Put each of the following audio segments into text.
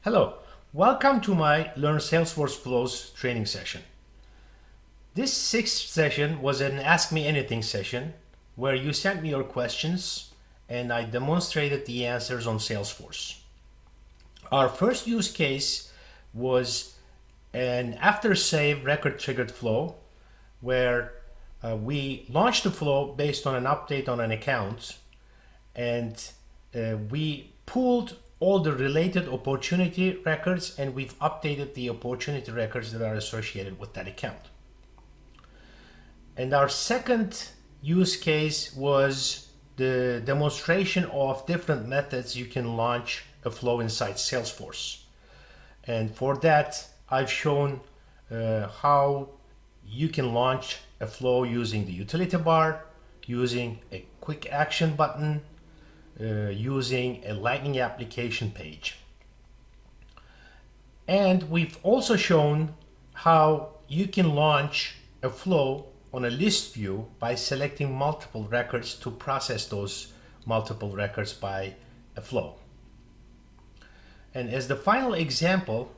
Hello, welcome to my Learn Salesforce Flows training session. This sixth session was an Ask Me Anything session where you sent me your questions and I demonstrated the answers on Salesforce. Our first use case was an after save record triggered flow where we launched the flow based on an update on an account and we pulled all the related opportunity records and we've updated the opportunity records that are associated with that account. And our second use case was the demonstration of different methods you can launch a flow inside Salesforce. And for that, I've shown how you can launch a flow using the utility bar, using a quick action button, using a Lightning application page. And we've also shown how you can launch a flow on a list view by selecting multiple records to process those multiple records by a flow. And as the final example,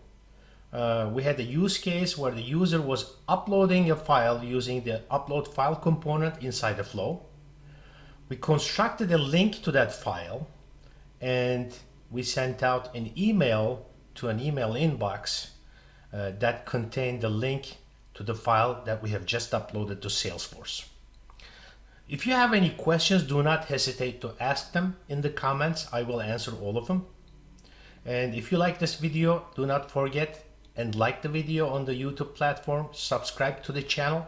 we had a use case where the user was uploading a file using the upload file component inside the flow. We constructed a link to that file and we sent out an email to an email inbox that contained the link to the file that we have just uploaded to Salesforce. If you have any questions, do not hesitate to ask them in the comments. I will answer all of them. And if you like this video, do not forget and like the video on the YouTube platform, subscribe to the channel,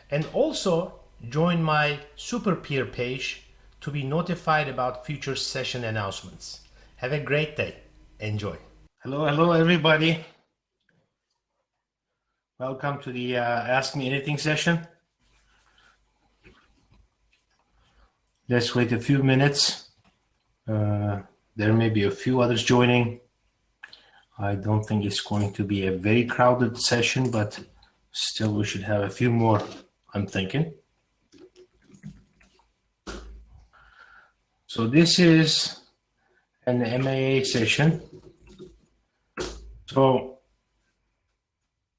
and also join my Super Peer page to be notified about future session announcements. Have a great day. Enjoy. Hello everybody. Welcome to the Ask Me Anything session. Let's wait a few minutes. There may be a few others joining. I don't think it's going to be a very crowded session, but still we should have a few more, I'm thinking. So this is an MAA session. So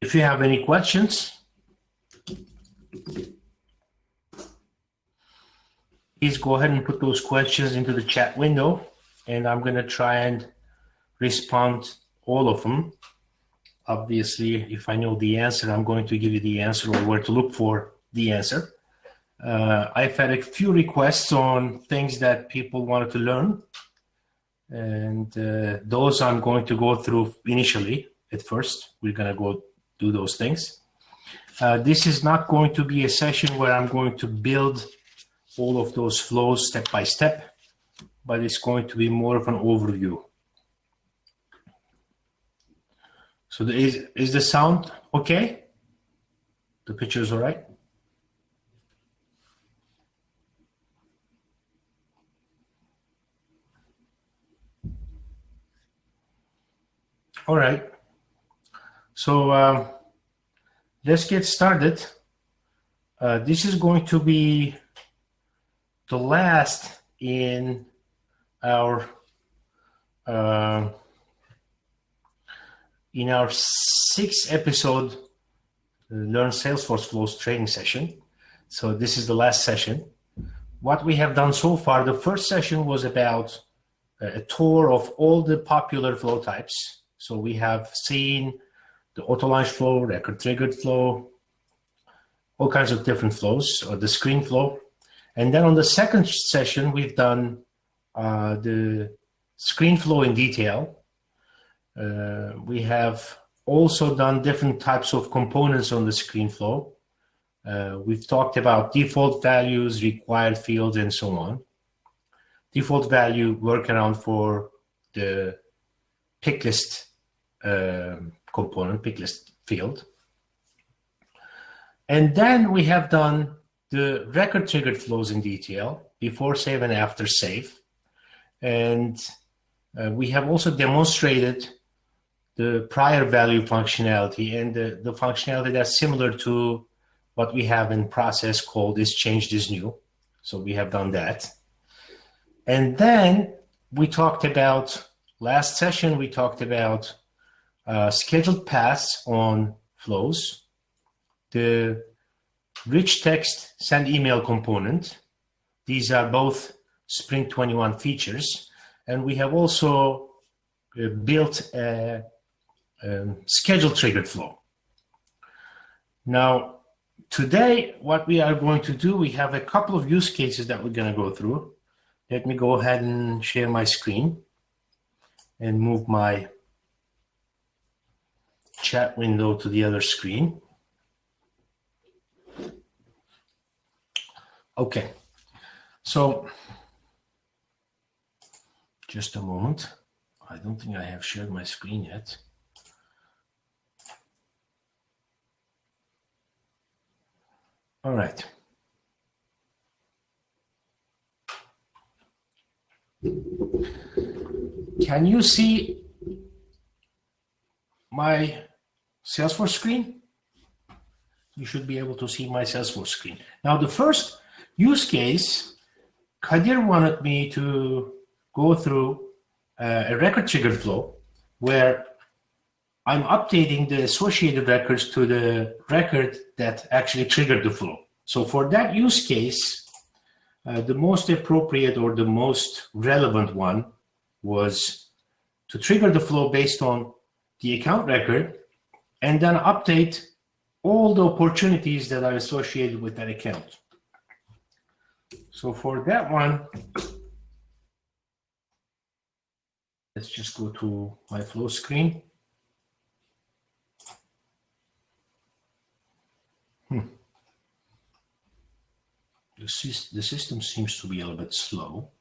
if you have any questions, please go ahead and put those questions into the chat window, and I'm going to try and respond all of them. Obviously, if I know the answer, I'm going to give you the answer or where to look for the answer. I've had a few requests on things that people wanted to learn, and those I'm going to go through initially. At first, we're going to go do those things. This is not going to be a session where I'm going to build all of those flows step by step, but it's going to be more of an overview. So is the sound okay? The picture is all right? All right. So let's get started. This is going to be the last in our sixth episode Learn Salesforce Flows training session. So this is the last session. What we have done so far, the first session was about a tour of all the popular flow types. So we have seen the auto launch flow, record triggered flow, all kinds of different flows, or the screen flow. And then on the second session, we've done the screen flow in detail. We have also done different types of components on the screen flow. We've talked about default values, required fields, and so on. Default value workaround for the pick list component, pick list field. And then we have done the record triggered flows in detail, before save and after save. And we have also demonstrated the prior value functionality and the functionality that's similar to what we have in process called is changed is new. So we have done that. And then we talked about last session, we talked about scheduled paths on flows, the rich text send email component. These are both Spring 21 features. And we have also built a schedule triggered flow. Now, today, what we are going to do, we have a couple of use cases that we're going to go through. Let me go ahead and share my screen and move my chat window to the other screen. Okay, so just a moment. I don't think I have shared my screen yet. All right. Can you see my Salesforce screen? You should be able to see my Salesforce screen. Now, the first use case, Kadir wanted me to go through a record triggered flow where I'm updating the associated records to the record that actually triggered the flow. So for that use case, the most appropriate or the most relevant one was to trigger the flow based on the account record and then update all the opportunities that are associated with that account. So for that one, let's just go to my flow screen. The system seems to be a little bit slow.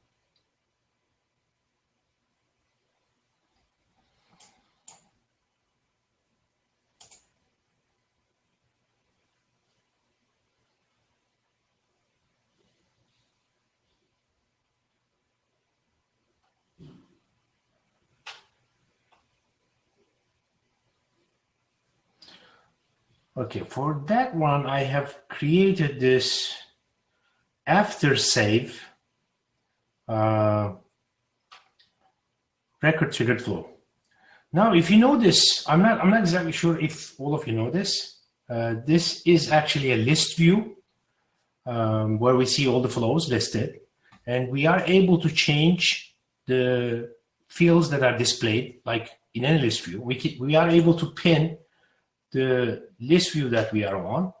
Okay, for that one, I have created this after save record triggered flow. Now, if you know this, I'm not exactly sure if all of you know this. This is actually a list view where we see all the flows listed, and we are able to change the fields that are displayed, like in any list view. We are able to pin the list view that we are on,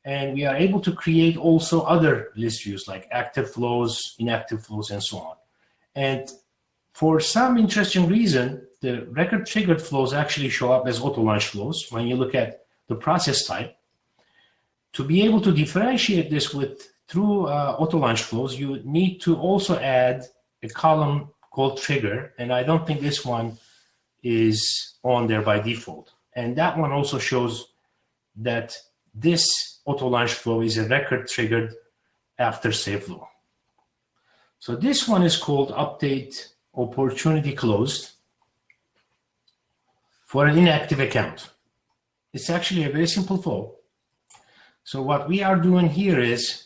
and we are able to create also other list views like active flows, inactive flows, and so on. And for some interesting reason, the record triggered flows actually show up as auto launch flows when you look at the process type. To be able to differentiate this with through auto launch flows, you need to also add a column called trigger, and I don't think this one is on there by default. And that one also shows that this auto launch flow is a record triggered after save flow. So this one is called update opportunity closed for an inactive account. It's actually a very simple flow. So what we are doing here is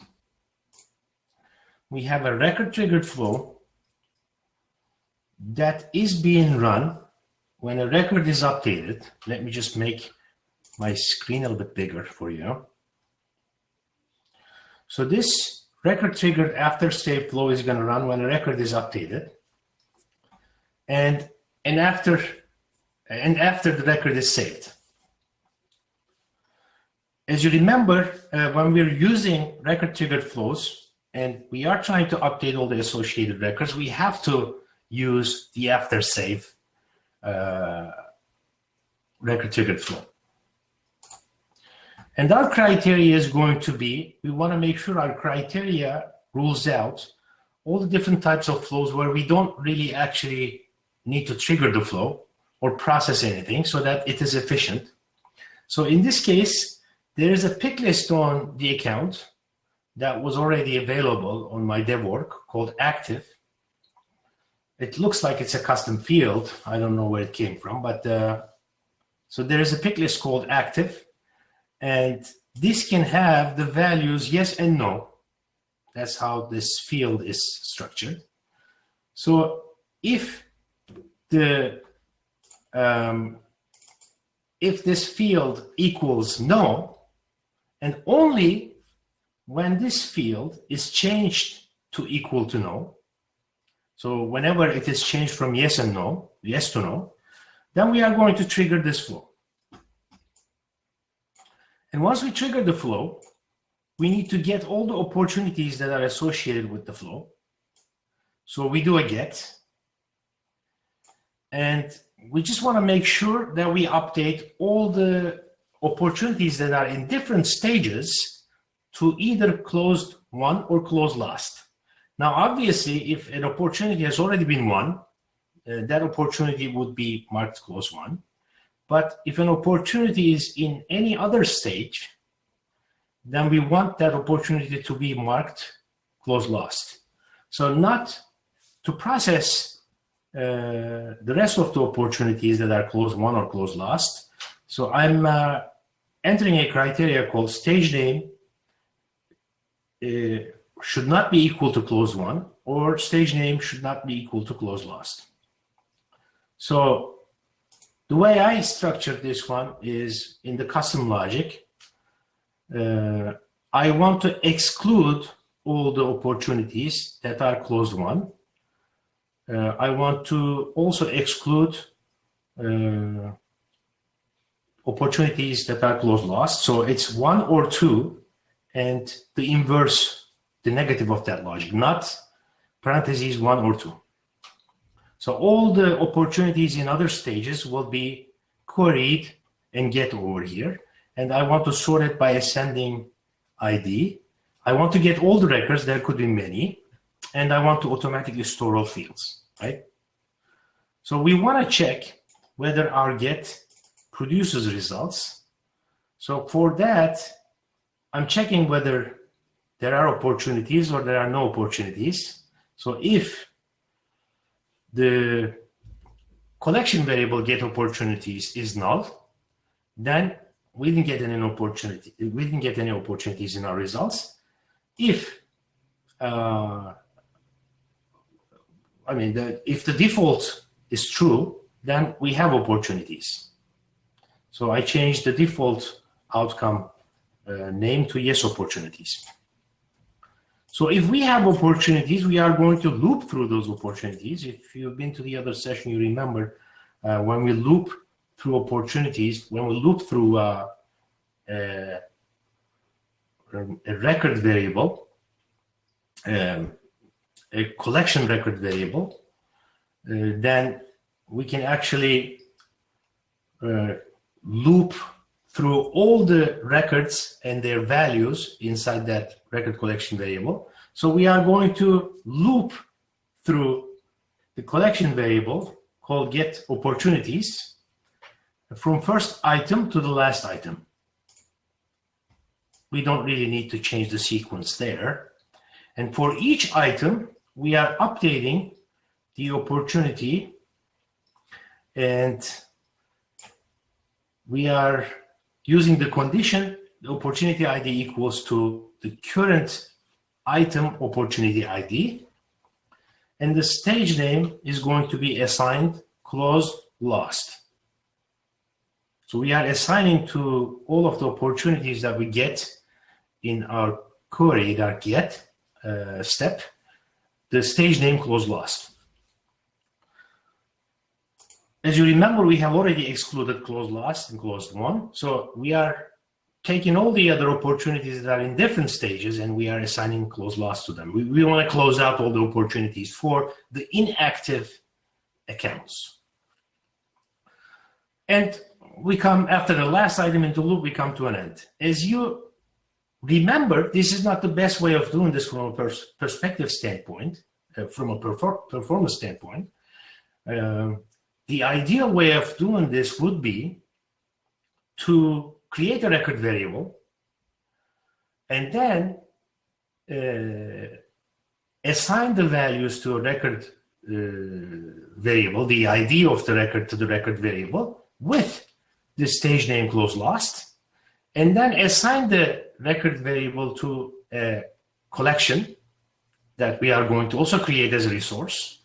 we have a record triggered flow that is being run when a record is updated. Let me just make my screen a little bit bigger for you. So this record triggered after save flow is going to run when a record is updated, and after the record is saved. As you remember, when we're using record triggered flows and we are trying to update all the associated records, we have to use the after save record triggered flow. And our criteria is going to be, we want to make sure our criteria rules out all the different types of flows where we don't really actually need to trigger the flow or process anything so that it is efficient. So in this case, there is a pick list on the account that was already available on my dev work called active. It looks like it's a custom field. I don't know where it came from, but so there is a pick list called active, and this can have the values yes and no. That's how this field is structured. So if if this field equals no, and only when this field is changed to equal to no, so whenever it is changed from yes and no, yes to no, then we are going to trigger this flow. And once we trigger the flow, we need to get all the opportunities that are associated with the flow. So we do a get. And we just want to make sure that we update all the opportunities that are in different stages to either closed won or closed lost. Now, obviously, if an opportunity has already been won, that opportunity would be marked closed won. But if an opportunity is in any other stage, then we want that opportunity to be marked closed lost. So not to process the rest of the opportunities that are closed won or closed lost. So I'm entering a criteria called stage name should not be equal to closed won, or stage name should not be equal to closed lost. So the way I structured this one is in the custom logic. I want to exclude all the opportunities that are closed won. I want to also exclude opportunities that are closed lost. So it's 1 or 2 and the inverse, the negative of that logic, not parentheses 1 or 2. So all the opportunities in other stages will be queried and get over here. And I want to sort it by ascending ID. I want to get all the records, there could be many, and I want to automatically store all fields, right? So we want to check whether our get produces results. So for that, I'm checking whether there are opportunities or there are no opportunities. So if the collection variable get opportunities is null, then we didn't get any opportunity. We didn't get any opportunities in our results. If if the default is true, then we have opportunities. So I changed the default outcome name to yes opportunities. So if we have opportunities, we are going to loop through those opportunities. If you've been to the other session, you remember when we loop through opportunities, when we loop through a record variable, a collection record variable, then we can actually loop through all the records and their values inside that record collection variable. So we are going to loop through the collection variable called get opportunities from first item to the last item. We don't really need to change the sequence there. And for each item, we are updating the opportunity, and we are using the condition, the opportunity ID equals to the current item opportunity ID, and the stage name is going to be assigned closed lost. So we are assigning to all of the opportunities that we get in our query, that get step, the stage name closed lost. As you remember, we have already excluded closed lost and closed won. So we are taking all the other opportunities that are in different stages and we are assigning closed lost to them. We want to close out all the opportunities for the inactive accounts. And we come, after the last item in the loop, we come to an end. As you remember, this is not the best way of doing this from a perspective standpoint, from a performance standpoint. The ideal way of doing this would be to create a record variable and then assign the values to a record variable, the ID of the record to the record variable with the stage name closed lost, and then assign the record variable to a collection that we are going to also create as a resource.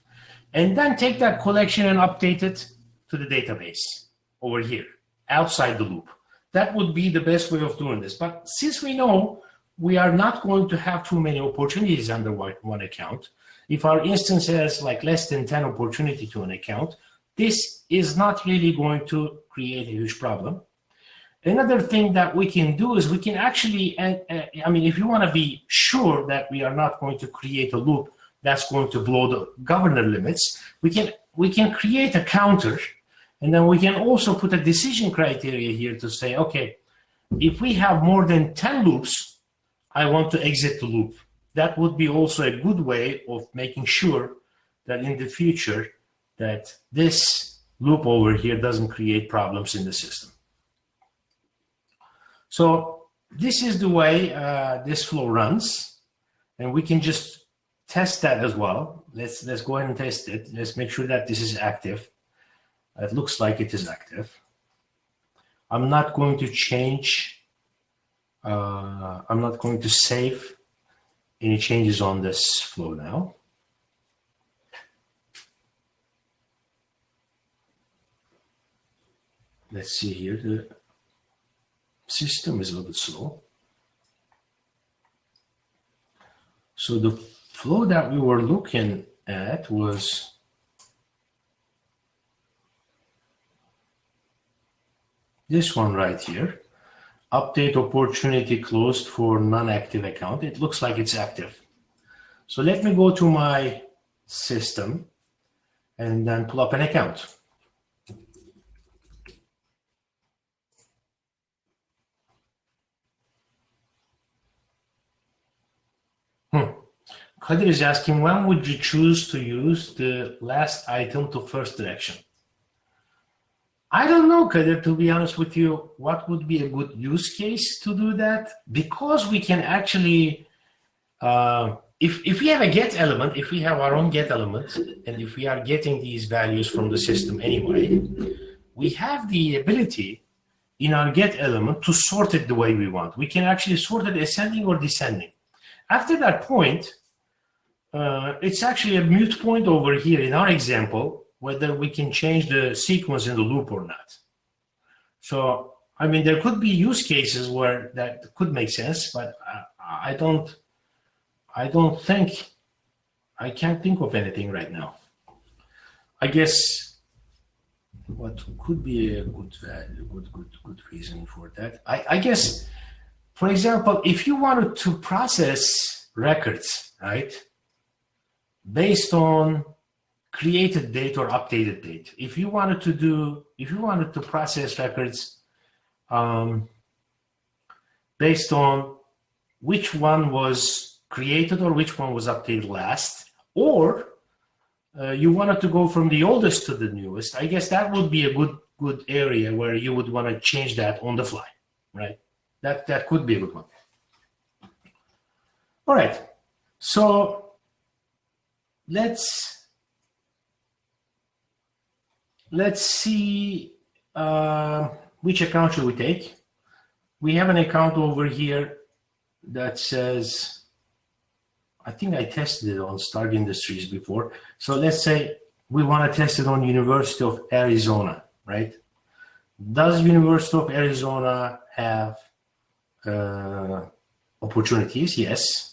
and then take that collection and update it to the database over here, outside the loop. That would be the best way of doing this. But since we know we are not going to have too many opportunities under one account, if our instance has like less than 10 opportunity to an account, this is not really going to create a huge problem. Another thing that we can do is we can actually, I mean, if you want to be sure that we are not going to create a loop that's going to blow the governor limits, we can create a counter, and then we can also put a decision criteria here to say, okay, if we have more than 10 loops, I want to exit the loop. That would be also a good way of making sure that in the future that this loop over here doesn't create problems in the system. So this is the way this flow runs, and we can just test that as well. Let's go ahead and test it. Let's make sure that this is active. It looks like it is active. I'm not going to change. I'm not going to save any changes on this flow now. Let's see here. The system is a little bit slow. So the flow that we were looking at was this one right here. Update opportunity closed for non-active account. It looks like it's active. So let me go to my system and then pull up an account. Kadir is asking, when would you choose to use the last item to first direction? I don't know, Kadir, to be honest with you, what would be a good use case to do that? Because we can actually, if we have a get element, if we have our own get element, and if we are getting these values from the system anyway, we have the ability in our get element to sort it the way we want. We can actually sort it ascending or descending. After that point, it's actually a moot point over here in our example, whether we can change the sequence in the loop or not. So, I mean, there could be use cases where that could make sense, but I can't think of anything right now. I guess what could be a good value, good reason for that. I guess, for example, if you wanted to process records, right, based on created date or updated date. If you wanted to process records based on which one was created or which one was updated last, or you wanted to go from the oldest to the newest, I guess that would be a good area where you would want to change that on the fly, right? That could be a good one. All right, so let's see which account should we take. We have an account over here that says, I think I tested it on Stark Industries before. So let's say we want to test it on University of Arizona, right? Does University of Arizona have opportunities? Yes.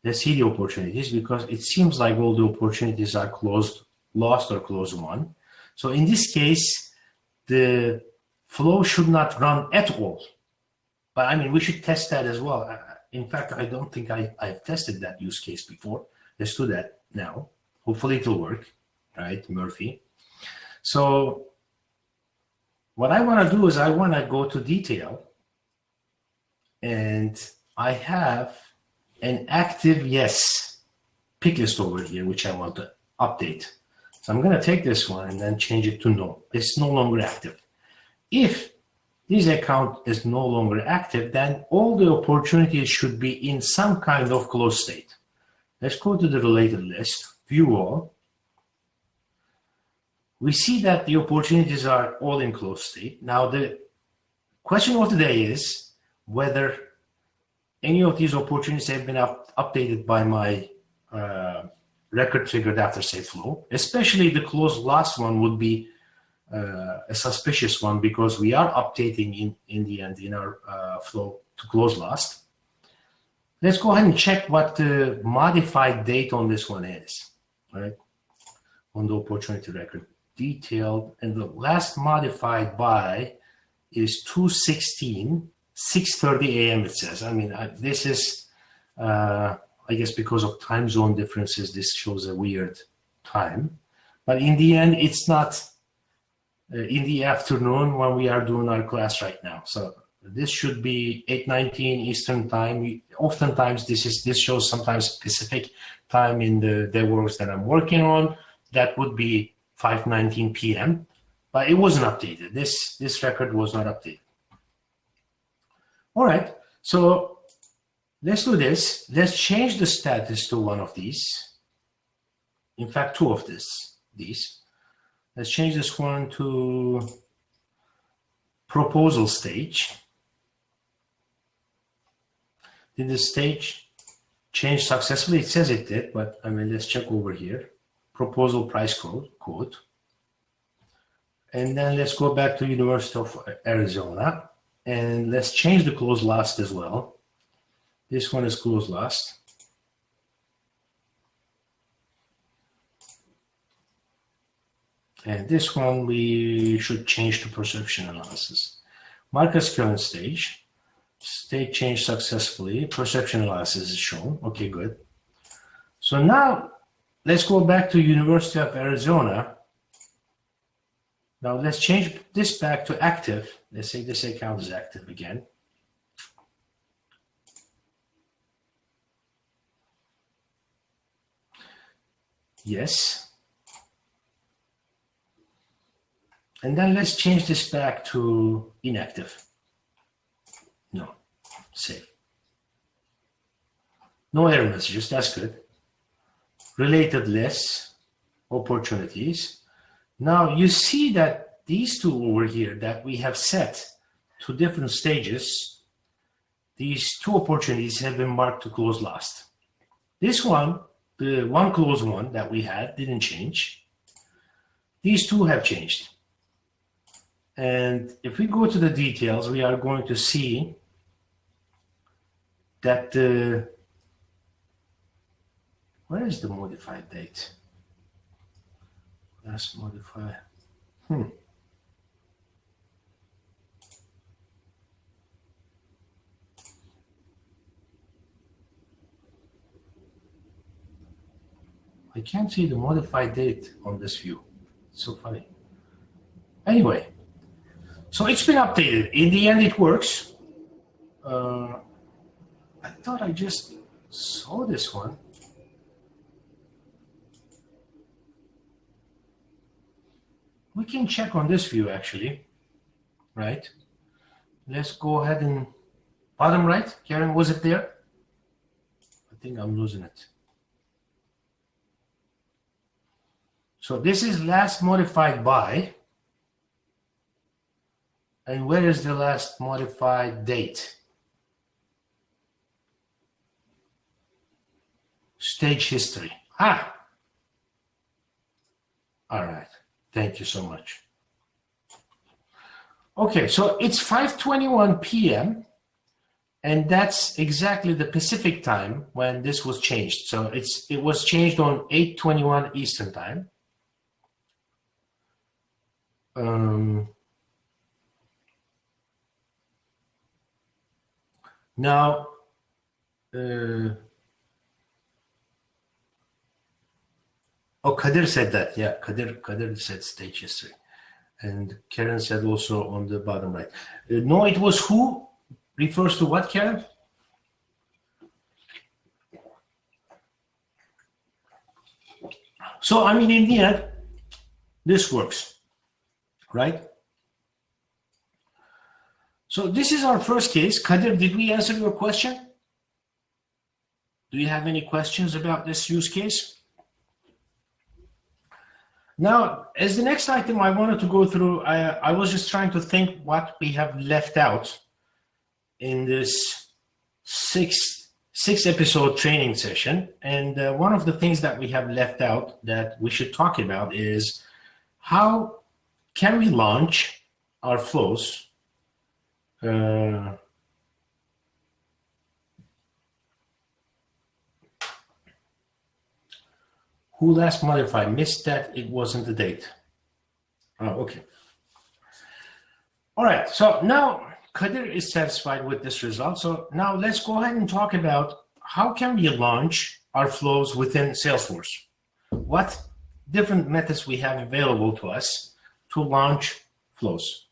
Let's see the opportunities, because it seems like all the opportunities are closed, lost or closed won. So in this case, the flow should not run at all. But I mean, we should test that as well. In fact, I don't think I've tested that use case before. Let's do that now. Hopefully it'll work, right, Murphy? So what I want to do is I want to go to detail, and I have an active yes pick list over here, which I want to update. So I'm going to take this one and then change it to no. It's no longer active. If this account is no longer active, then all the opportunities should be in some kind of closed state. Let's go to the related list, view all. We see that the opportunities are all in closed state. Now, the question of the day is whether any of these opportunities have been updated by my record triggered after say flow, especially the closed last one would be a suspicious one because we are updating in the end in our flow to close last. Let's go ahead and check what the modified date on this one is, right? On the opportunity record, detailed, and the last modified by is 2/16, 6:30 a.m. it says. I mean, this is, I guess because of time zone differences, this shows a weird time. But in the end, it's not in the afternoon when we are doing our class right now. So this should be 8:19 Eastern time. Oftentimes this shows sometimes Pacific time in the works that I'm working on. That would be 5:19 p.m. But it wasn't updated. This record was not updated. All right, so let's do this. Let's change the status to one of these. In fact, two of these. Let's change this one to proposal stage. Did the stage change successfully? It says it did, but I mean, let's check over here. Proposal price code. And then let's go back to University of Arizona. And let's change the close last as well. This one is close last. And this one we should change to perception analysis. Mark as current stage. State change successfully. Perception analysis is shown. Okay, good. So now let's go back to University of Arizona. Now let's change this back to active. Let's say this account is active again. Yes. And then let's change this back to inactive. No, save. No error messages, that's good. Related lists, opportunities. Now you see that these two over here that we have set to different stages, these two opportunities have been marked to close last. This one, the one close one that we had, didn't change. These two have changed. And if we go to the details, we are going to see that where is the modified date? Let's modify. I can't see the modified date on this view. It's so funny. Anyway, so it's been updated. In the end, it works. I thought I just saw this one. We can check on this view actually, right? Let's go ahead and bottom right. Karen, was it there? I think I'm losing it. So this is last modified by. And where is the last modified date? Stage history. Ah. All right. Thank you so much. Okay, so it's 5:21 p.m. and that's exactly the Pacific time when this was changed. So it was changed on 8:21 Eastern time. Now, Kadir said that. Yeah, Kadir said stage history. And Karen said also on the bottom right. No, it was who refers to what, Karen? So, I mean, in the end, this works, right? So this is our first case. Kadir, did we answer your question? Do you have any questions about this use case? Now, as the next item I wanted to go through, I was just trying to think what we have left out in this 6-episode training session. And one of the things that we have left out that we should talk about is how can we launch our flows who last modified? Missed that it wasn't the date. Oh, okay. All right, so now Kadir is satisfied with this result. So now let's go ahead and talk about how can we launch our flows within Salesforce. What different methods we have available to us to launch flows.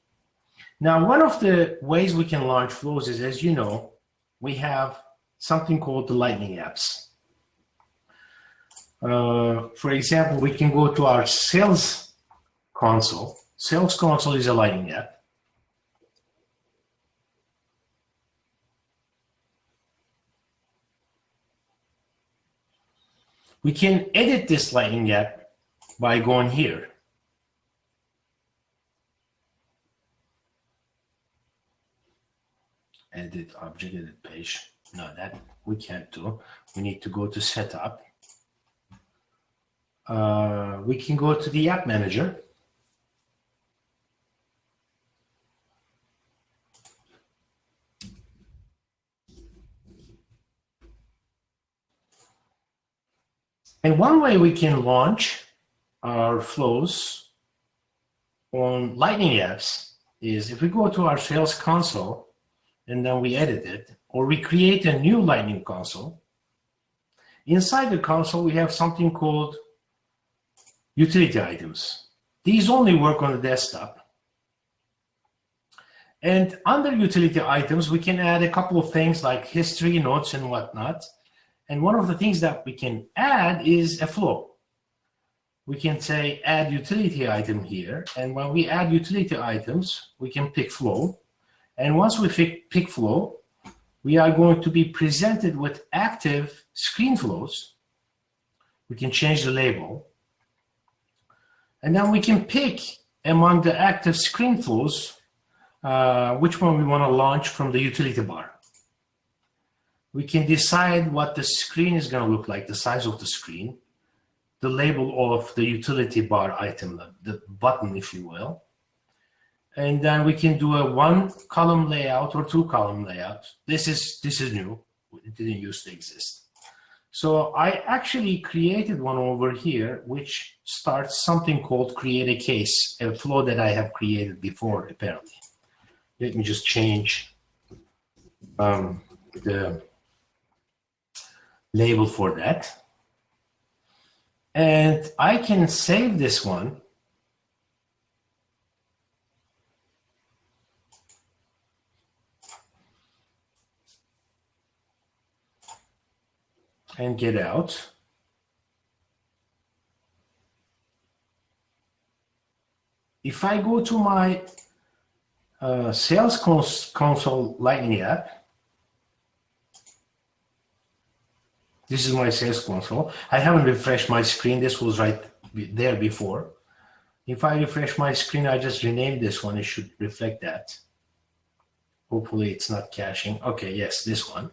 Now, one of the ways we can launch flows is, as you know, we have something called the Lightning apps. For example, we can go to our Sales Console. Sales Console is a Lightning app. We can edit this Lightning app by going here. Edit object, edit page. No, that we can't do. We need to go to Setup. We can go to the App Manager. And one way we can launch our flows on Lightning apps is if we go to our Sales Console and then we edit it, or we create a new Lightning console. Inside the console, we have something called utility items. These only work on the desktop. And under utility items, we can add a couple of things like history, notes, and whatnot. And one of the things that we can add is a flow. We can say add utility item here. And when we add utility items, we can pick flow. And once we pick flow, we are going to be presented with active screen flows. We can change the label. And then we can pick among the active screen flows which one we want to launch from the utility bar. We can decide what the screen is going to look like, the size of the screen, the label of the utility bar item, the button, if you will. And then we can do a 1-column layout or 2-column layout. This is new. It didn't used to exist. So I actually created one over here, which starts something called create a case, a flow that I have created before, apparently. Let me just change the label for that. And I can save this one. And get out. If I go to my Sales Console Lightning app, this is my Sales Console. I haven't refreshed my screen. This was right there before. If I refresh my screen, I just renamed this one. It should reflect that. Hopefully it's not caching. Okay, yes, this one.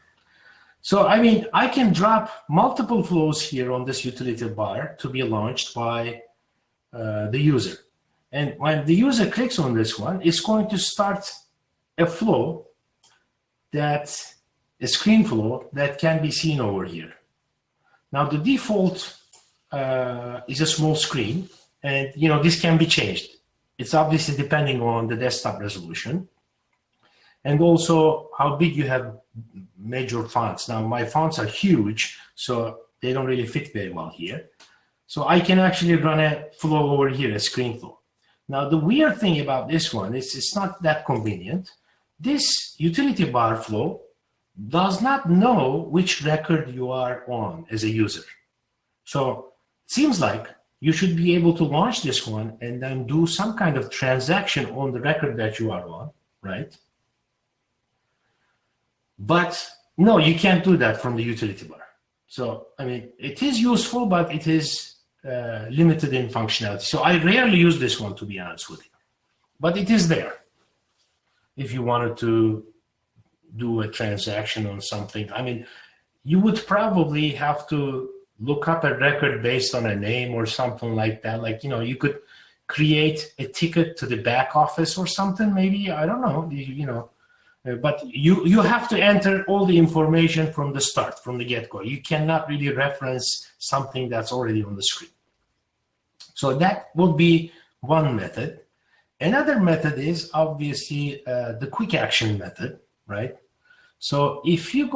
So, I mean, I can drop multiple flows here on this utility bar to be launched by the user. And when the user clicks on this one, it's going to start a flow a screen flow that can be seen over here. Now, the default is a small screen, and this can be changed. It's obviously depending on the desktop resolution. And also how big you have major fonts. Now my fonts are huge, so they don't really fit very well here. So I can actually run a flow over here, a screen flow. Now the weird thing about this one is it's not that convenient. This utility bar flow does not know which record you are on as a user. So it seems like you should be able to launch this one and then do some kind of transaction on the record that you are on, right? But no, you can't do that from the utility bar. So, I mean, it is useful, but it is limited in functionality. So I rarely use this one, to be honest with you. But it is there if you wanted to do a transaction on something. I mean, you would probably have to look up a record based on a name or something like that. Like, you could create a ticket to the back office or something, maybe. I don't know, but you have to enter all the information from the start, from the get-go. You cannot really reference something that's already on the screen. So that would be one method. Another method is obviously the quick action method, right? So if you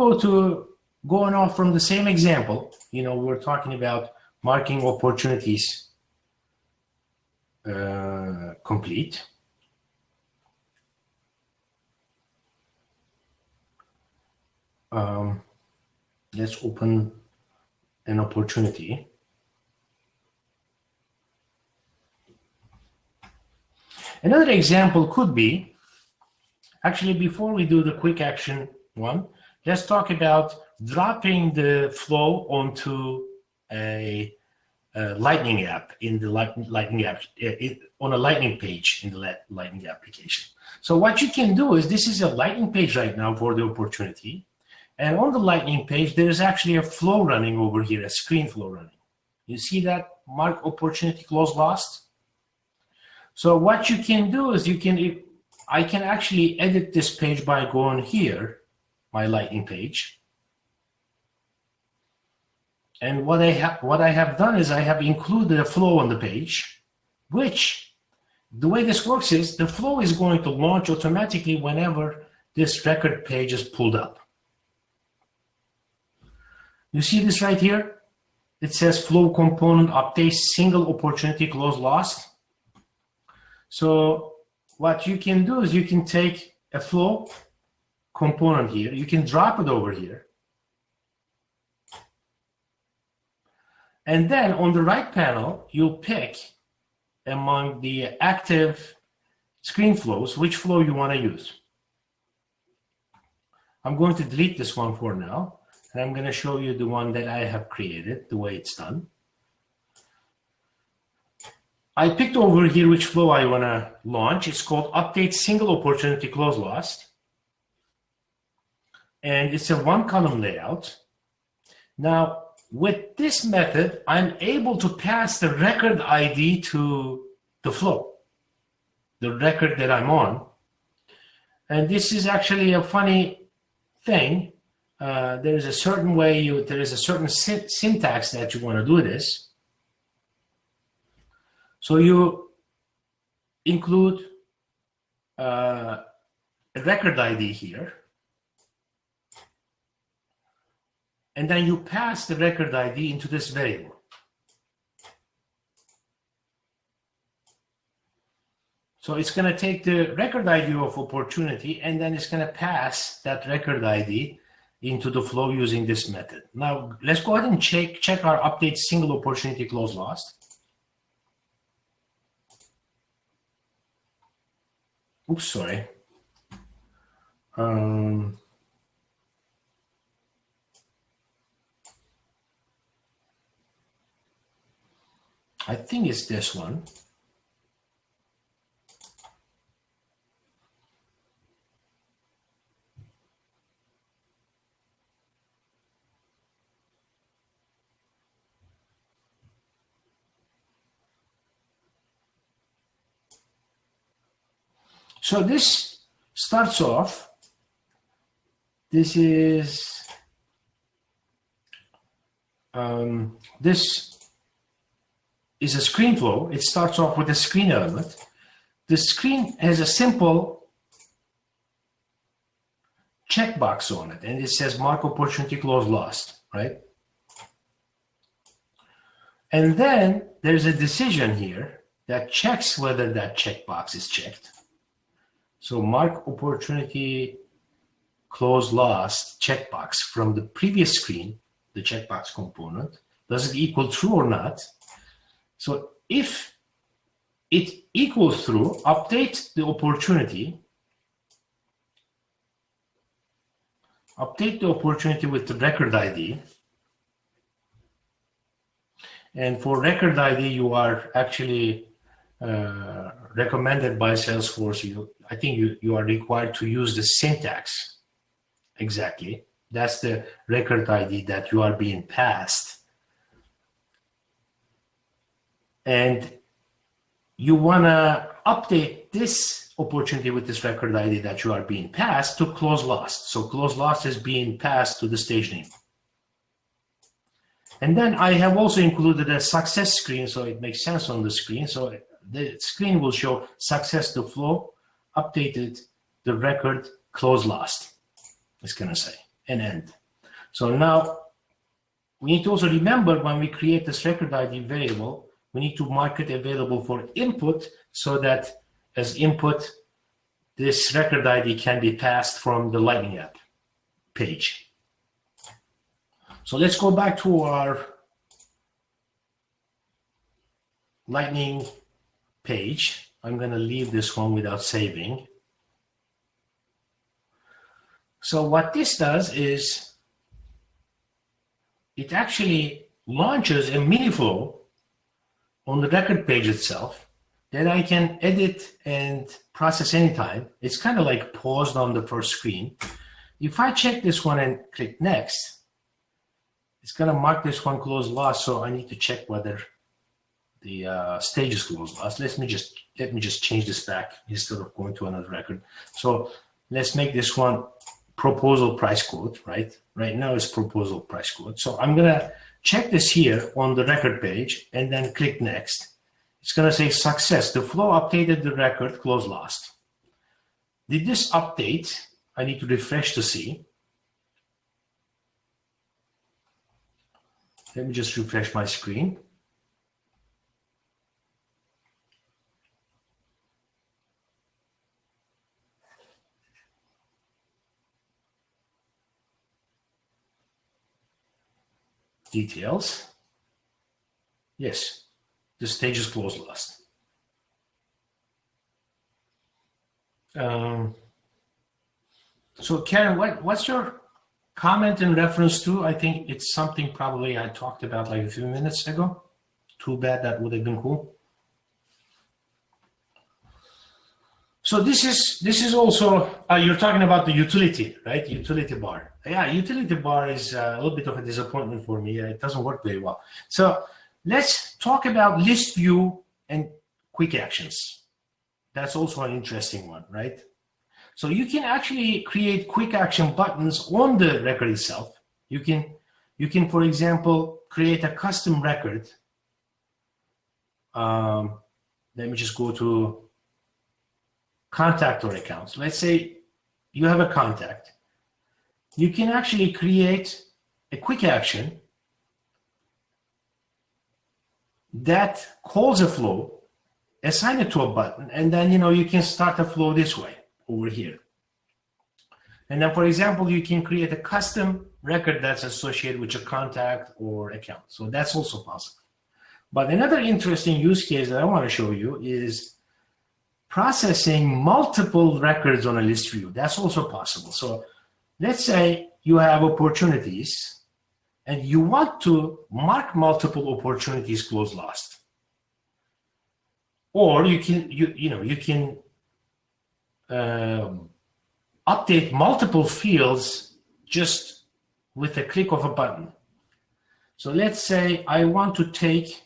going off from the same example, we're talking about marking opportunities complete. Let's open an opportunity. Another example could be, actually, before we do the quick action one, let's talk about dropping the flow onto a Lightning app in the Lightning app, on a Lightning page in the Lightning application. So what you can do is, this is a Lightning page right now for the opportunity. And on the Lightning page, there is actually a flow running over here, a screen flow running. You see that mark opportunity close lost? So what you can do is I can actually edit this page by going here, my Lightning page. And what I have done is I have included a flow on the page, which the way this works is the flow is going to launch automatically whenever this record page is pulled up. You see this right here? It says flow component update single opportunity close lost. So what you can do is you can take a flow component here, you can drop it over here. And then on the right panel, you'll pick among the active screen flows, which flow you want to use. I'm going to delete this one for now, and I'm going to show you the one that I have created, the way it's done. I picked over here which flow I want to launch. It's called Update Single Opportunity Close Lost. And it's a one-column layout. Now, with this method, I'm able to pass the record ID to the flow, the record that I'm on. And this is actually a funny thing. There is a certain way, there is a certain syntax that you want to do this. So you include a record ID here. And then you pass the record ID into this variable. So it's going to take the record ID of opportunity, and then it's going to pass that record ID into the flow using this method. Now, let's go ahead and check our update single opportunity close lost. Oops, sorry. I think it's this one. So this starts off, this is, this is a screen flow. It starts off with a screen element. The screen has a simple checkbox on it, and it says mark opportunity close lost, right? And then there's a decision here that checks whether that checkbox is checked. So mark opportunity close lost checkbox from the previous screen, the checkbox component, does it equal true or not? So if it equals true, update the opportunity. Update the opportunity with the record ID. And for record ID, you are actually recommended by Salesforce. I think you are required to use the syntax exactly. That's the record ID that you are being passed. And you want to update this opportunity with this record ID that you are being passed to close lost. So close lost is being passed to the stage name. And then I have also included a success screen, so it makes sense on the screen. So the screen will show success to flow, updated the record, close lost. It's going to say an end. So now we need to also remember when we create this record ID variable, we need to mark it available for input so that as input, this record ID can be passed from the Lightning app page. So let's go back to our Lightning page. I'm going to leave this one without saving. So what this does is it actually launches a mini flow on the record page itself that I can edit and process anytime. It's kind of like paused on the first screen. If I check this one and click next, it's going to mark this one closed lost, so I need to check whether the stage is closed lost. Let me just change this back instead of going to another record. So let's make this one proposal price quote, right? Right now it's proposal price quote. So I'm going to check this here on the record page and then click next. It's going to say success. The flow updated the record, close lost. Did this update? I need to refresh to see. Let me just refresh my screen. Details. Yes, the stage is closed lost. So Karen, what's your comment in reference to? I think it's something probably I talked about like a few minutes ago. Too bad, that would have been cool. So this is also, you're talking about the utility, right? Utility bar. Yeah, utility bar is a little bit of a disappointment for me. It doesn't work very well. So let's talk about list view and quick actions. That's also an interesting one, right? So you can actually create quick action buttons on the record itself. You can, for example, create a custom record. Let me just go to contact or accounts. Let's say you have a contact. You can actually create a quick action that calls a flow, assign it to a button, and then you can start a flow this way over here. And then, for example, you can create a custom record that's associated with your contact or account. So that's also possible. But another interesting use case that I want to show you is processing multiple records on a list view. That's also possible. So let's say you have opportunities and you want to mark multiple opportunities closed lost. Or you can update multiple fields just with a click of a button. So let's say I want to take,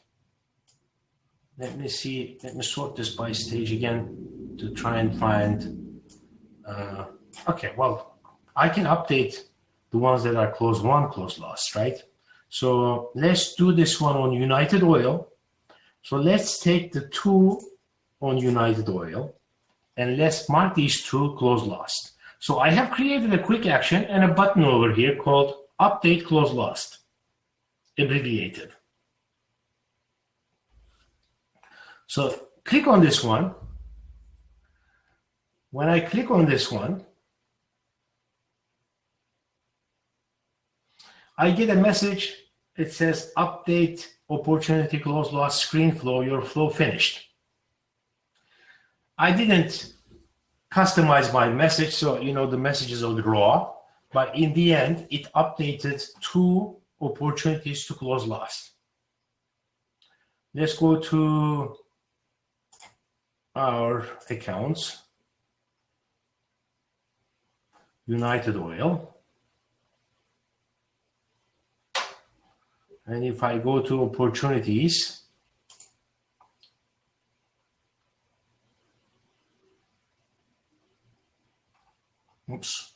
let me sort this by stage again to try and find, okay, well, I can update the ones that are closed won, closed lost, right? So let's do this one on United Oil. So let's take the 2 on United Oil and let's mark these 2 closed lost. So I have created a quick action and a button over here called update closed lost, abbreviated. So click on this one. When I click on this one, I get a message. It says update opportunity closed lost screen flow, your flow finished. I didn't customize my message, so the message is all raw, but in the end, it updated 2 opportunities to close lost. Let's go to our accounts, United Oil. And if I go to opportunities, oops.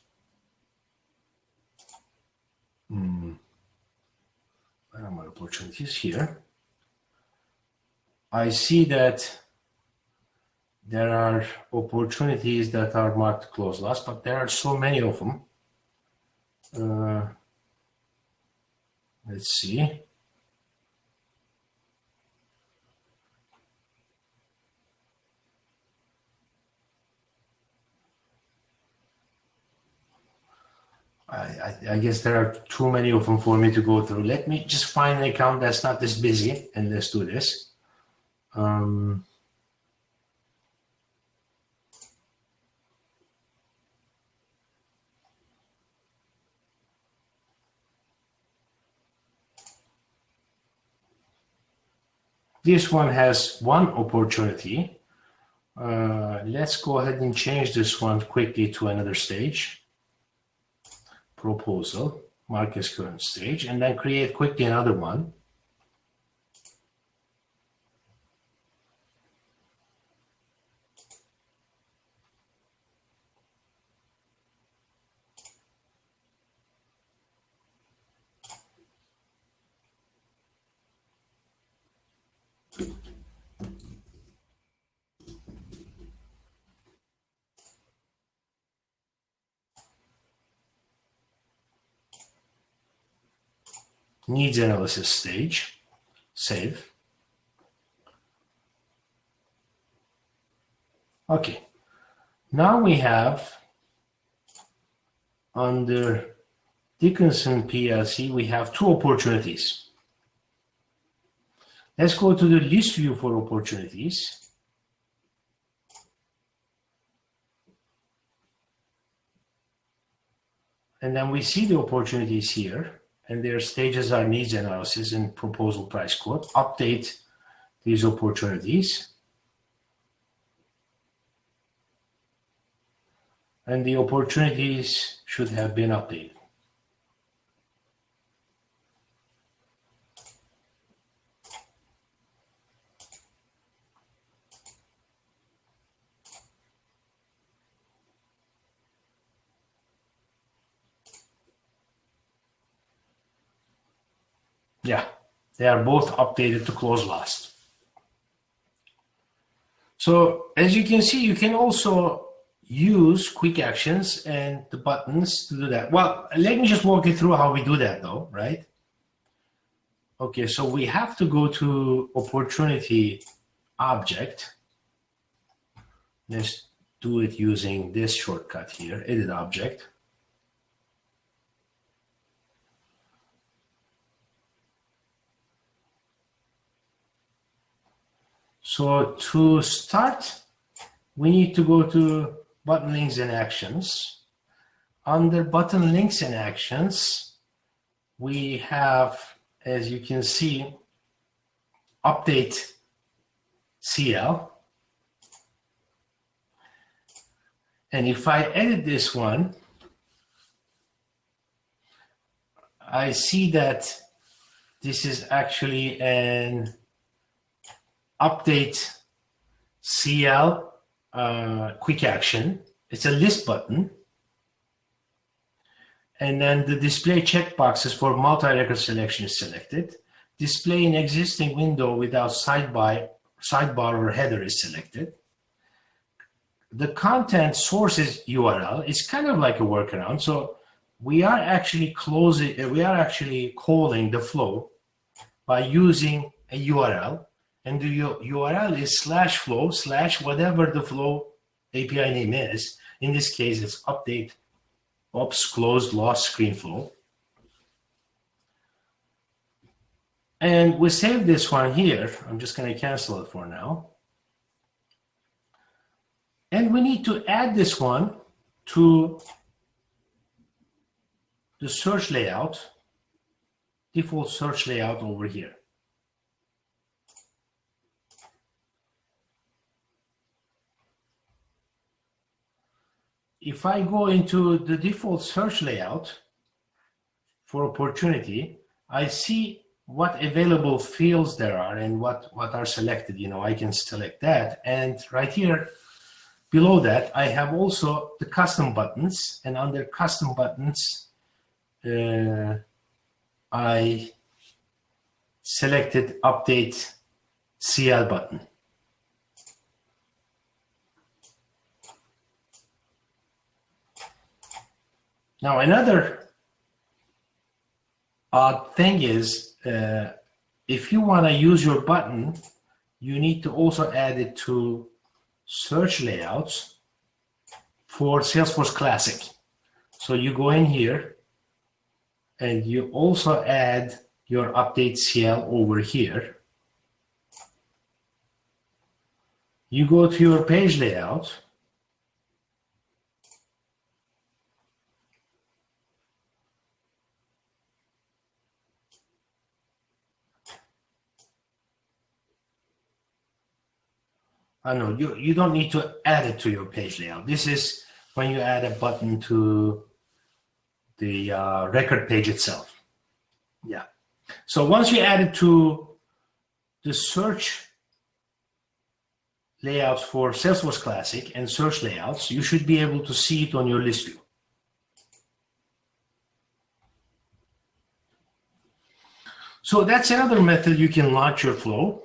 Where are my opportunities? Here. I see that there are opportunities that are marked close loss, but there are so many of them. Let's see. I guess there are too many of them for me to go through. Let me just find an account that's not this busy, and let's do this. This one has one opportunity. Let's go ahead and change this one quickly to another stage. Proposal, mark as current stage, and then create quickly another one. Needs analysis stage, save. Okay, now we have under Dickinson PLC, we have two opportunities. Let's go to the list view for opportunities. And then we see the opportunities here, and their stages are needs analysis and proposal price quote. Update these opportunities. And the opportunities should have been updated. Yeah, they are both updated to close last. So as you can see, you can also use quick actions and the buttons to do that. Well, let me just walk you through how we do that though, right? Okay, so we have to go to opportunity object. Let's do it using this shortcut here, edit object. So to start, we need to go to button links and actions. Under button links and actions, we have, as you can see, update CL. And if I edit this one, I see that this is actually an update CL quick action. It's a list button. And then the display checkboxes for multi-record selection is selected. Display in existing window without sidebar or header is selected. The content sources URL is kind of like a workaround. So we are actually calling the flow by using a URL. And the URL is /flow/ whatever the flow API name is. In this case, it's update ops closed lost screen flow. And we save this one here. I'm just going to cancel it for now. And we need to add this one to the search layout, default search layout over here. If I go into the default search layout for opportunity, I see what available fields there are and what are selected. I can select that, and right here below that I have also the custom buttons, and under custom buttons I selected update CL button. Now another odd thing is if you want to use your button, you need to also add it to search layouts for Salesforce Classic. So you go in here and you also add your update CL over here. You go to your page layout, no, you don't need to add it to your page layout. This is when you add a button to the record page itself. Yeah. So once you add it to the search layouts for Salesforce Classic and search layouts, you should be able to see it on your list view. So that's another method you can launch your flow.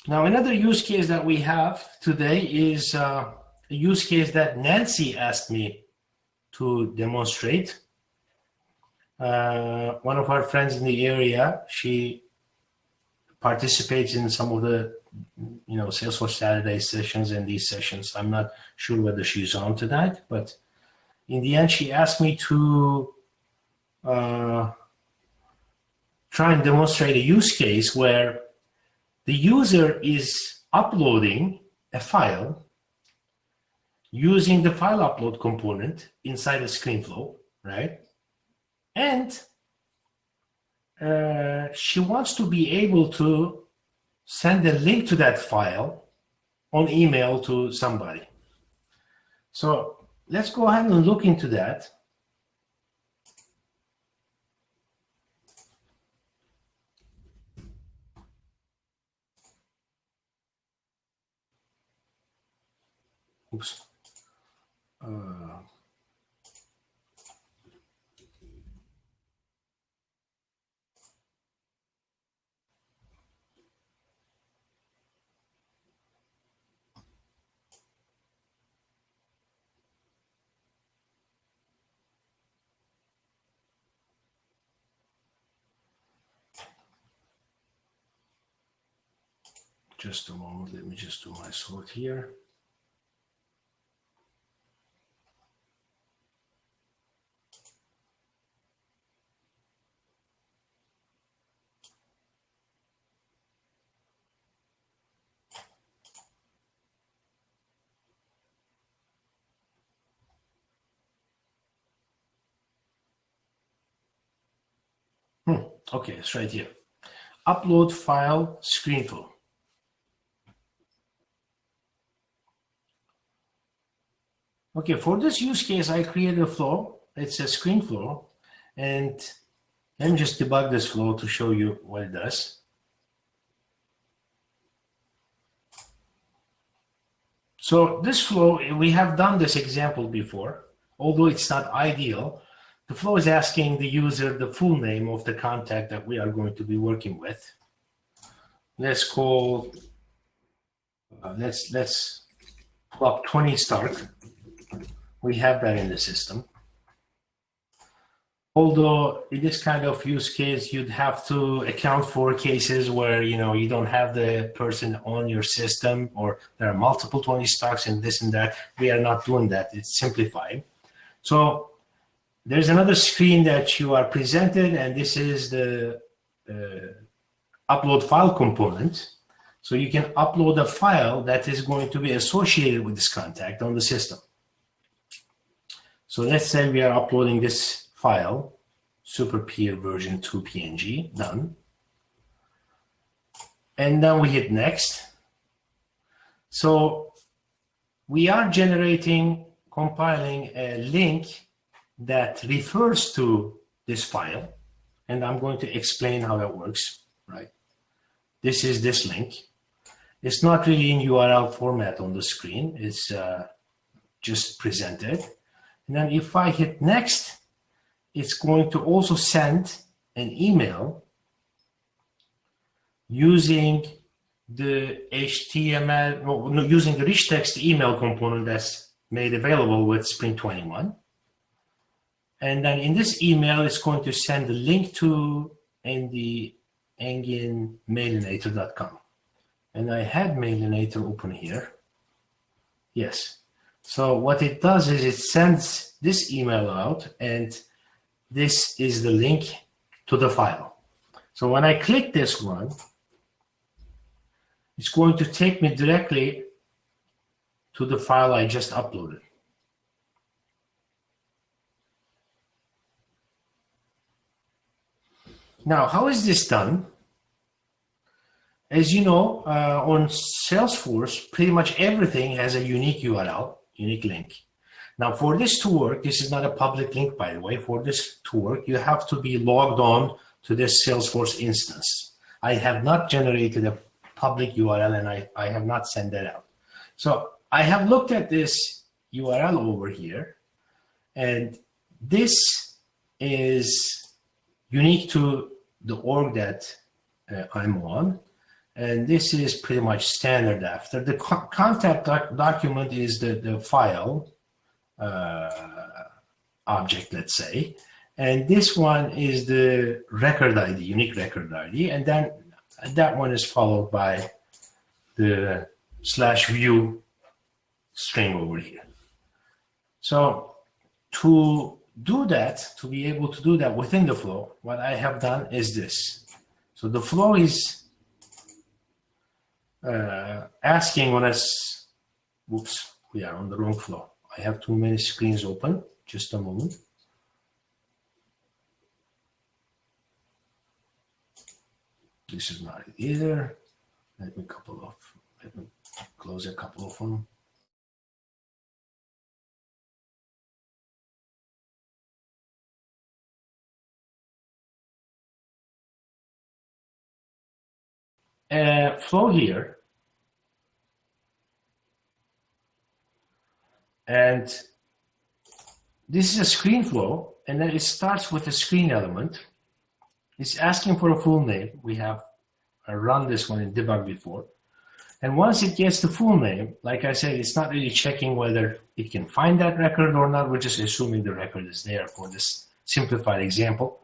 Now, another use case that we have today is a use case that Nancy asked me to demonstrate. One of our friends in the area, she participates in some of the Salesforce Saturday sessions and these sessions. I'm not sure whether she's on tonight, but in the end, she asked me to try and demonstrate a use case where the user is uploading a file using the file upload component inside a ScreenFlow, right? And she wants to be able to send a link to that file on email to somebody. So let's go ahead and look into that. Oops. Just a moment, let me just do my sort here. Okay, it's right here. Upload file ScreenFlow. Okay, for this use case, I created a flow. It's a ScreenFlow, and let me just debug this flow to show you what it does. So this flow, we have done this example before, although it's not ideal. The flow is asking the user the full name of the contact that we are going to be working with. Let's call, let's pull up 20 Stark. We have that in the system. Although in this kind of use case, you'd have to account for cases where you don't have the person on your system, or there are multiple 20 Starks and this and that. We are not doing that. It's simplified. So there's another screen that you are presented, and this is the upload file component. So you can upload a file that is going to be associated with this contact on the system. So let's say we are uploading this file, SuperPeer version 2 PNG, done. And then we hit next. So we are compiling a link that refers to this file, and I'm going to explain how that works, right? This is this link. It's not really in URL format on the screen. It's just presented. And then if I hit next, it's going to also send an email using the HTML, using the rich text email component that's made available with Spring 21. And then in this email, it's going to send the link to the engine mailinator.com. And I had Mailinator open here. Yes. So what it does is it sends this email out, and this is the link to the file. So when I click this one, it's going to take me directly to the file I just uploaded. Now, how is this done? As you know, on Salesforce, pretty much everything has a unique URL, unique link. Now, for this to work, this is not a public link, by the way. For this to work, you have to be logged on to this Salesforce instance. I have not generated a public URL, and I have not sent that out. So I have looked at this URL over here, and this is unique to the org that I'm on. And this is pretty much standard after. The contact document is the file object, let's say. And this one is the record ID, unique record ID. And then that one is followed by the /view string over here. So to do that, to be able to do that within the flow, what I have done is this. So the flow is asking on us, whoops, we are on the wrong flow. I have too many screens open, just a moment. This is not it either. Let me close a couple of them. Flow here, and this is a screen flow, and then it starts with a screen element. It's asking for a full name. We have run this one in debug before, and once it gets the full name, like I said, it's not really checking whether it can find that record or not. We're just assuming the record is there for this simplified example.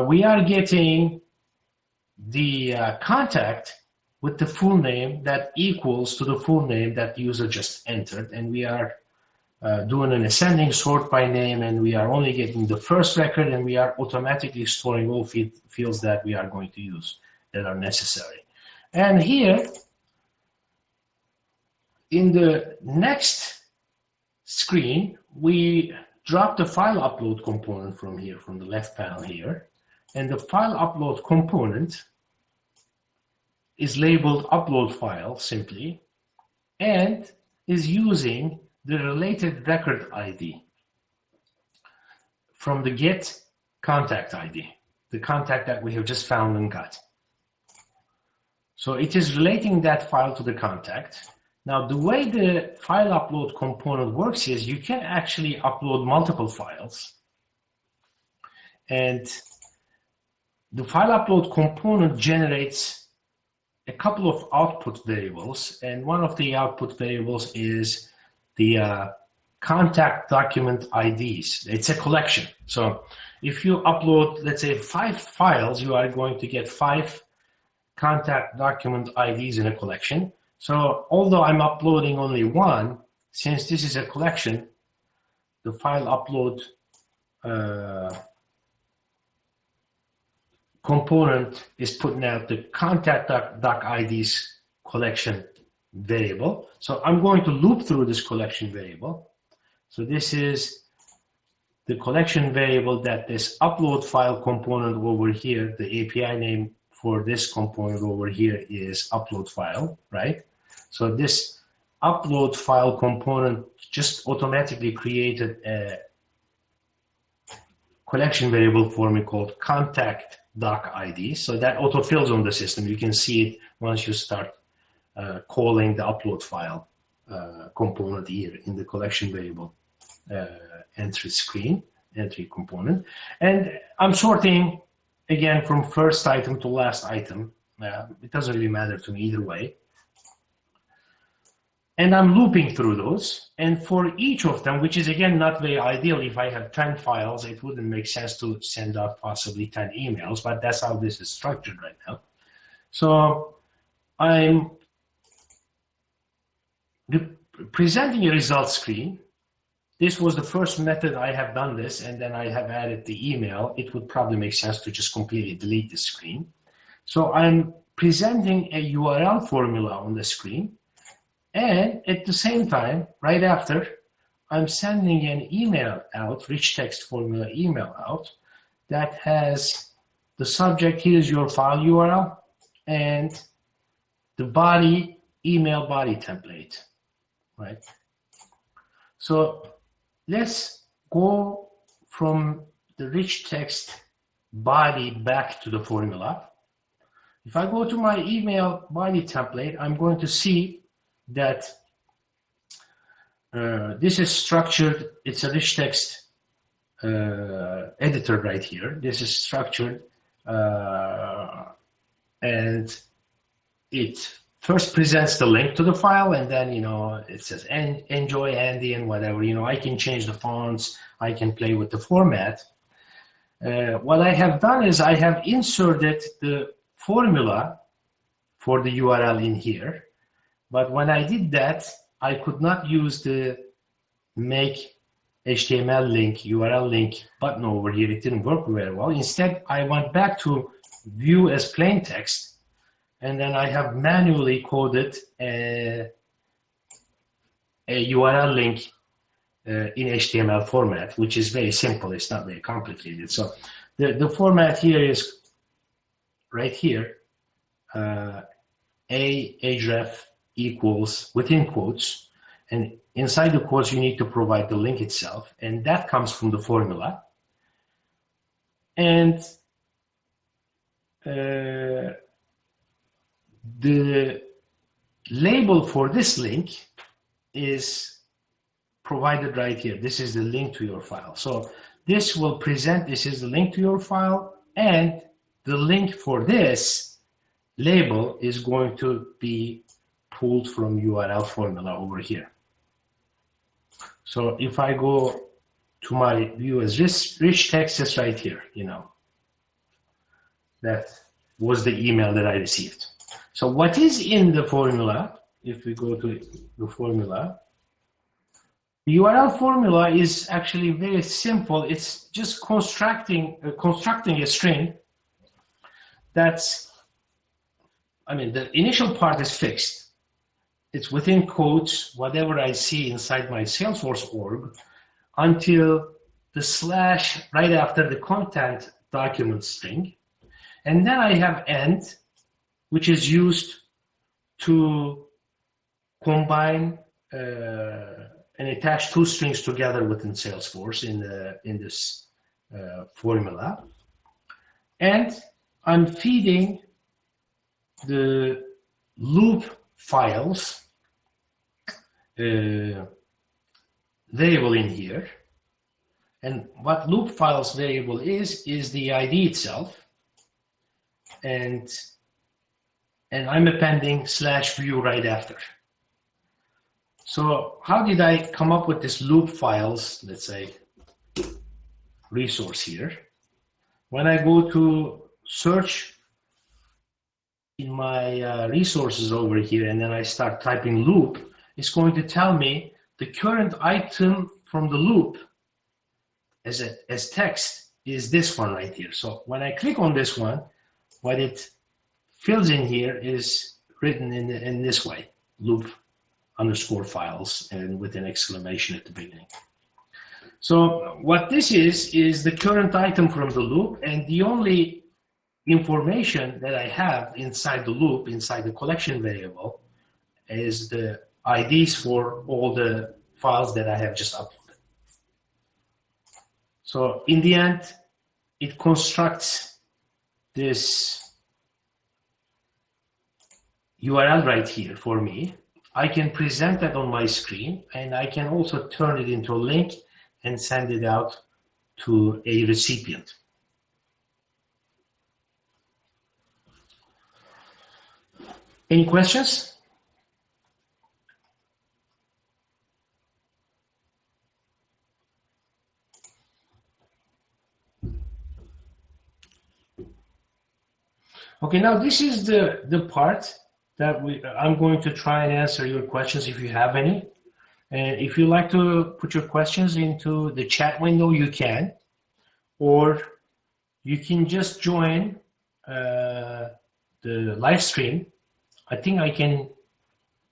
We are getting the contact with the full name that equals to the full name that the user just entered, and we are doing an ascending sort by name, and we are only getting the first record, and we are automatically storing all fields that we are going to use that are necessary. And here in the next screen, we drop the file upload component from here, from the left panel here, and the file upload component is labeled upload file simply, and is using the related record ID from the get contact ID, the contact that we have just found and got. So it is relating that file to the contact. Now, the way the file upload component works is you can actually upload multiple files, and the file upload component generates a couple of output variables, and one of the output variables is the contact document IDs. It's a collection. So if you upload, let's say, 5 files, you are going to get 5 contact document IDs in a collection. So although I'm uploading only one, since this is a collection, the file upload component is putting out the contact doc IDs collection variable. So I'm going to loop through this collection variable. So this is the collection variable that this upload file component over here, the API name for this component over here is upload file, right? So this upload file component just automatically created collection variable for me called contact doc ID. So that autofills on the system. You can see it once you start calling the upload file component here in the collection variable entry component. And I'm sorting again from first item to last item. It doesn't really matter to me either way. And I'm looping through those. And for each of them, which is again not very ideal, if I have 10 files, it wouldn't make sense to send out possibly 10 emails, but that's how this is structured right now. So I'm presenting a result screen. This was the first method I have done this, and then I have added the email. It would probably make sense to just completely delete the screen. So I'm presenting a URL formula on the screen. And at the same time, right after, I'm sending an email out, rich text formula email out, that has the subject, here's your file URL, and the body, email body template, right? So let's go from the rich text body back to the formula. If I go to my email body template, I'm going to see that this is structured. It's a rich text editor right here. This is structured, and it first presents the link to the file, and then it says enjoy Andy and whatever. I can change the fonts. I can play with the format. What I have done is I have inserted the formula for the URL in here. But when I did that, I could not use the make HTML link, URL link button over here. It didn't work very well. Instead, I went back to view as plain text, and then I have manually coded a URL link in HTML format, which is very simple. It's not very complicated. So the format here is right here, href equals within quotes, and inside the quotes you need to provide the link itself, and that comes from the formula. And the label for this link is provided right here. This is the link to your file. So this will present, this is the link to your file, and the link for this label is going to be pulled from URL formula over here. So if I go to my view as rich text, it's right here, that was the email that I received. So what is in the formula, if we go to the formula, the URL formula is actually very simple. It's just constructing a string that's, the initial part is fixed. It's within quotes, whatever I see inside my Salesforce org, until the slash right after the content document string. And then I have end, which is used to combine and attach two strings together within Salesforce in this formula. And I'm feeding the loop files variable in here. And what loop files variable is the ID itself. And I'm appending /view right after. So how did I come up with this loop files, let's say, resource here? When I go to search in my resources over here, and then I start typing loop, it's going to tell me the current item from the loop as text is this one right here. So when I click on this one, what it fills in here is written in this way, loop underscore files, and with an exclamation at the beginning. So what this is the current item from the loop, and the only information that I have inside the loop, inside the collection variable, is the IDs for all the files that I have just uploaded. So in the end, it constructs this URL right here for me. I can present that on my screen, and I can also turn it into a link and send it out to a recipient. Any questions? Okay, now this is the part that I'm going to try and answer your questions if you have any. And if you like to put your questions into the chat window, you can, or you can just join the live stream. I think I can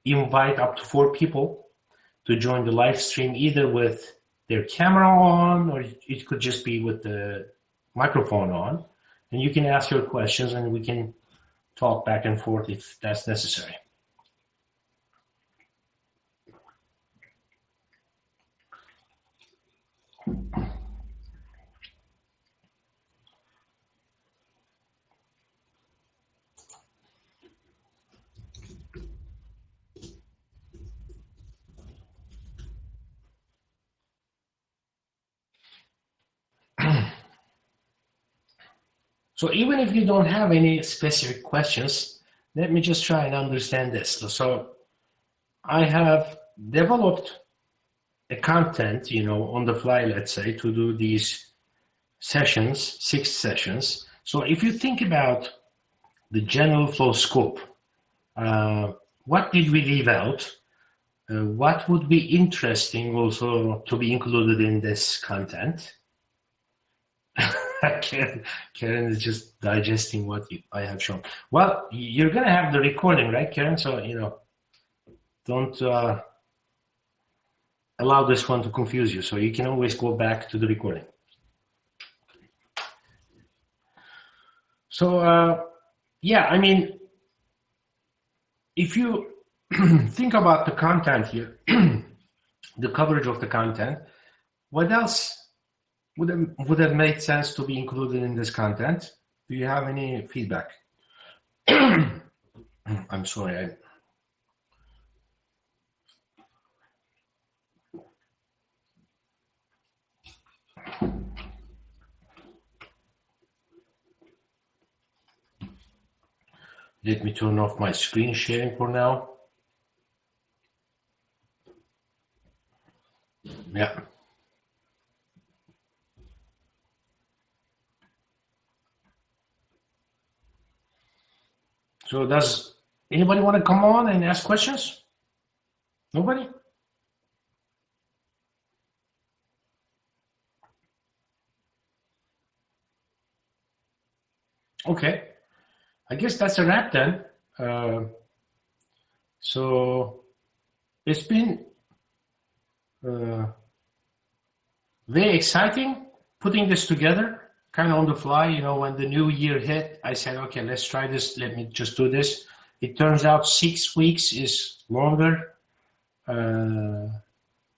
invite up to 4 people to join the live stream, either with their camera on, or it could just be with the microphone on. And you can ask your questions and we can talk back and forth if that's necessary. So even if you don't have any specific questions, let me just try and understand this. So I have developed a content, on the fly, let's say, to do these sessions, 6 sessions. So if you think about the general flow scope, what did we leave out? What would be interesting also to be included in this content? Karen is just digesting what I have shown. Well, you're going to have the recording, right, Karen? So, don't allow this one to confuse you. So you can always go back to the recording. So, yeah, I mean, if you think about the content here, the coverage of the content, what else would have made sense to be included in this content? Do you have any feedback? I'm sorry. Let me turn off my screen sharing for now. Yeah. So does anybody want to come on and ask questions? Nobody? Okay. I guess that's a wrap then. So it's been very exciting putting this together, kind of on the fly. When the new year hit, I said, okay, let's try this. Let me just do this. It turns out 6 weeks is longer than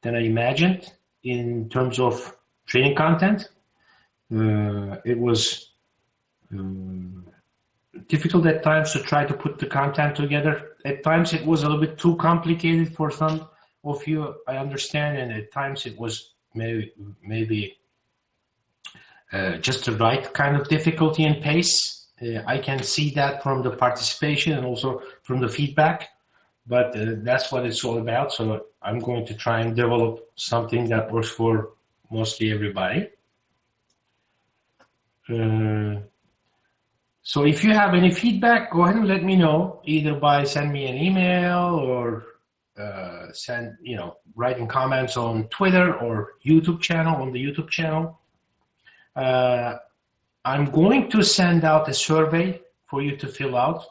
I imagined in terms of training content. It was difficult at times to try to put the content together. At times it was a little bit too complicated for some of you, I understand, and at times it was maybe just the right kind of difficulty and pace. I can see that from the participation and also from the feedback, but that's what it's all about. So I'm going to try and develop something that works for mostly everybody. So if you have any feedback, go ahead and let me know, either by send me an email or writing comments on Twitter or YouTube channel, on the YouTube channel. I'm going to send out a survey for you to fill out.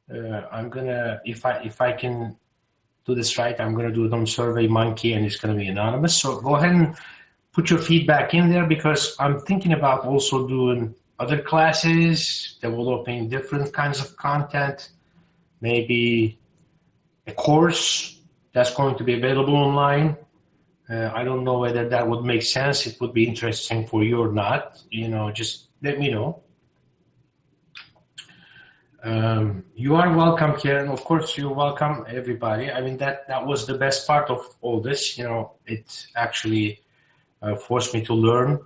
I'm gonna, if I can do this right, I'm gonna do it on SurveyMonkey, and it's gonna be anonymous. So go ahead and put your feedback in there, because I'm thinking about also doing other classes, developing different kinds of content, maybe a course that's going to be available online I don't know whether that would make sense. It would be interesting for you or not. Just let me know. You are welcome here, and of course you're welcome, everybody. I mean, that was the best part of all this. It actually forced me to learn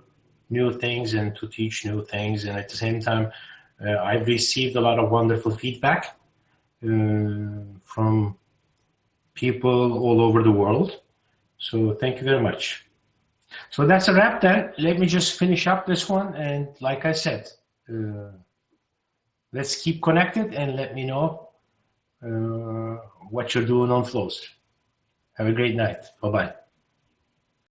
new things and to teach new things, and at the same time, I've received a lot of wonderful feedback from people all over the world. So thank you very much. So that's a wrap then. Let me just finish up this one, and like I said, let's keep connected and let me know what you're doing on flows. Have a great night. Bye-bye.